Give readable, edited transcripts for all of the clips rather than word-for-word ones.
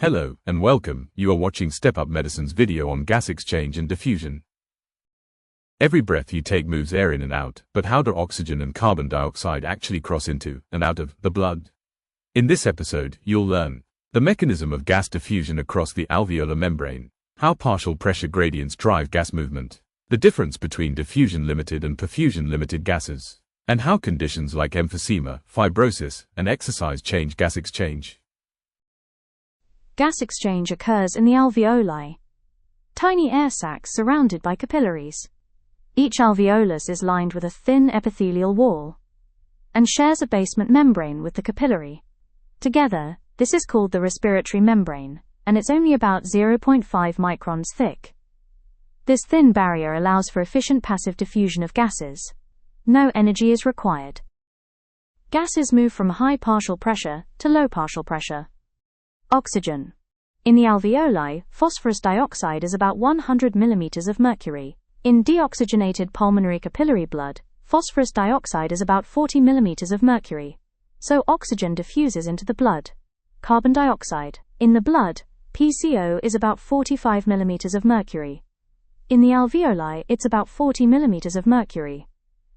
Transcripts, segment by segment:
Hello and welcome, you are watching Step Up Medicine's video on gas exchange and diffusion. Every breath you take moves air in and out, but how do oxygen and carbon dioxide actually cross into and out of the blood? In this episode, you'll learn the mechanism of gas diffusion across the alveolar membrane, how partial pressure gradients drive gas movement, the difference between diffusion-limited and perfusion-limited gases, and how conditions like emphysema, fibrosis, and exercise change gas exchange. Gas exchange occurs in the alveoli, tiny air sacs surrounded by capillaries. Each alveolus is lined with a thin epithelial wall and shares a basement membrane with the capillary. Together, this is called the respiratory membrane, and it's only about 0.5 microns thick. This thin barrier allows for efficient passive diffusion of gases. No energy is required. Gases move from high partial pressure to low partial pressure. Oxygen. In the alveoli, phosphorus dioxide is about 100 mm of mercury. In deoxygenated pulmonary capillary blood, phosphorus dioxide is about 40 mm of mercury. So oxygen diffuses into the blood. Carbon dioxide. In the blood, PCO is about 45 mm of mercury. In the alveoli, it's about 40 mm of mercury.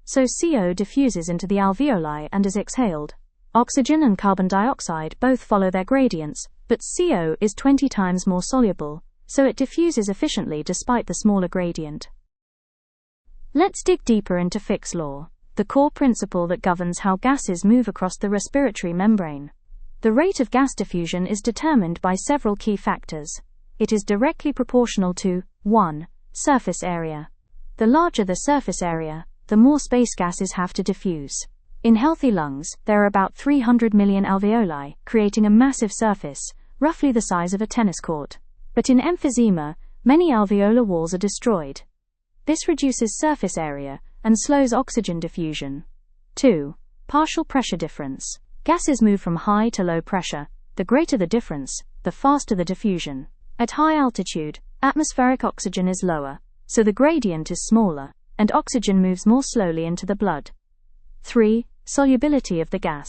So CO diffuses into the alveoli and is exhaled. Oxygen and carbon dioxide both follow their gradients, but CO is 20 times more soluble, so it diffuses efficiently despite the smaller gradient. Let's dig deeper into Fick's law, the core principle that governs how gases move across the respiratory membrane. The rate of gas diffusion is determined by several key factors. It is directly proportional to 1. Surface area. The larger the surface area, the more space gases have to diffuse. In healthy lungs, there are about 300 million alveoli, creating a massive surface, roughly the size of a tennis court. But in emphysema, many alveolar walls are destroyed. This reduces surface area and slows oxygen diffusion. 2. Partial pressure difference. Gases move from high to low pressure. The greater the difference, the faster the diffusion. At high altitude, atmospheric oxygen is lower, so the gradient is smaller, and oxygen moves more slowly into the blood. 3. Solubility of the gas.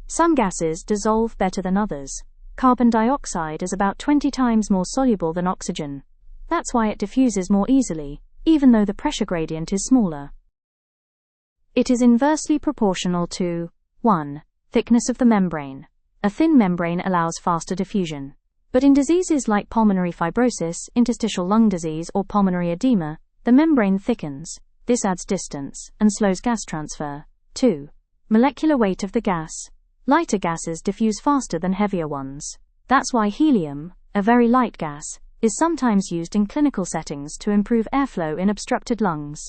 Some gases dissolve better than others. Carbon dioxide is about 20 times more soluble than oxygen. That's why it diffuses more easily, even though the pressure gradient is smaller. It is inversely proportional to 1. Thickness of the membrane. A thin membrane allows faster diffusion. But in diseases like pulmonary fibrosis, interstitial lung disease, or pulmonary edema, the membrane thickens. This adds distance and slows gas transfer. 2. Molecular weight of the gas. Lighter gases diffuse faster than heavier ones. That's why helium, a very light gas, is sometimes used in clinical settings to improve airflow in obstructed lungs.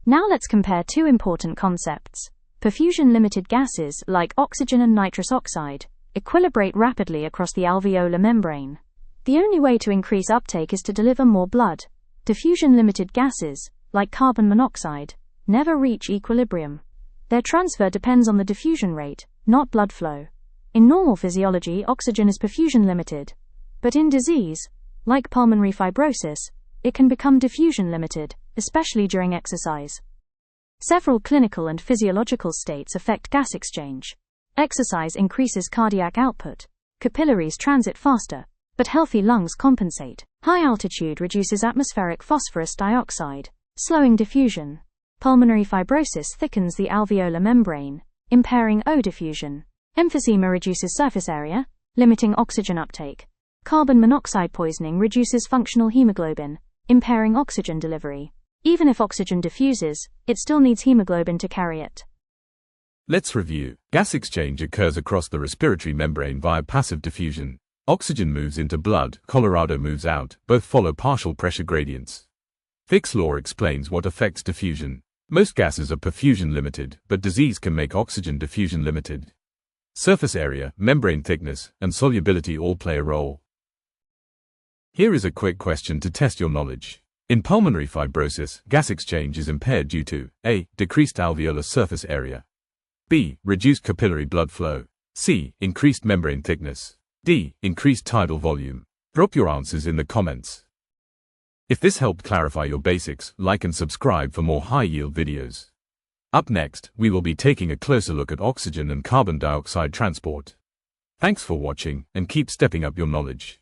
Now let's compare two important concepts. Perfusion-limited gases, like oxygen and nitrous oxide, equilibrate rapidly across the alveolar membrane. The only way to increase uptake is to deliver more blood. Diffusion-limited gases, like carbon monoxide, never reach equilibrium. Their transfer depends on the diffusion rate, not blood flow. In normal physiology, oxygen is perfusion-limited. But in disease, like pulmonary fibrosis, it can become diffusion-limited, especially during exercise. Several clinical and physiological states affect gas exchange. Exercise increases cardiac output. Capillaries transit faster, but healthy lungs compensate. High altitude reduces atmospheric phosphorus dioxide, slowing diffusion. Pulmonary fibrosis thickens the alveolar membrane, impairing O diffusion. Emphysema reduces surface area, limiting oxygen uptake. Carbon monoxide poisoning reduces functional hemoglobin, impairing oxygen delivery. Even if oxygen diffuses, it still needs hemoglobin to carry it. Let's review. Gas exchange occurs across the respiratory membrane via passive diffusion. Oxygen moves into blood, Colorado moves out, both follow partial pressure gradients. Fick's law explains what affects diffusion. Most gases are perfusion-limited, but disease can make oxygen diffusion-limited. Surface area, membrane thickness, and solubility all play a role. Here is a quick question to test your knowledge. In pulmonary fibrosis, gas exchange is impaired due to A. Decreased alveolar surface area, B. Reduced capillary blood flow, C. Increased membrane thickness, D. Increased tidal volume. Drop your answers in the comments. If this helped clarify your basics, like and subscribe for more high-yield videos. Up next, we will be taking a closer look at oxygen and carbon dioxide transport. Thanks for watching, and keep stepping up your knowledge.